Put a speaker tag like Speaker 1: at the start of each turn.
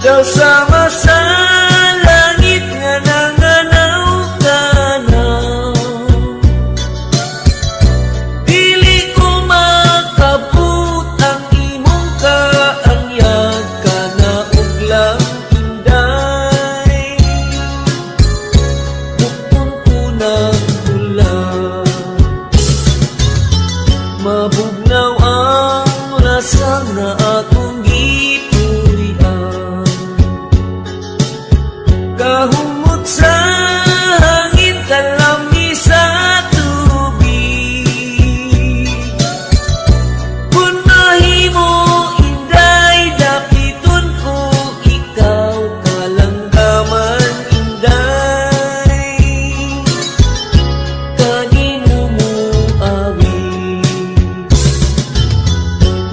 Speaker 1: daw sama sa langit nga nanganaw ka na. Dili ko makabut ang imong kaanyag ka na uglang inday. Bukong unang ulang mabugnaw ang rasa na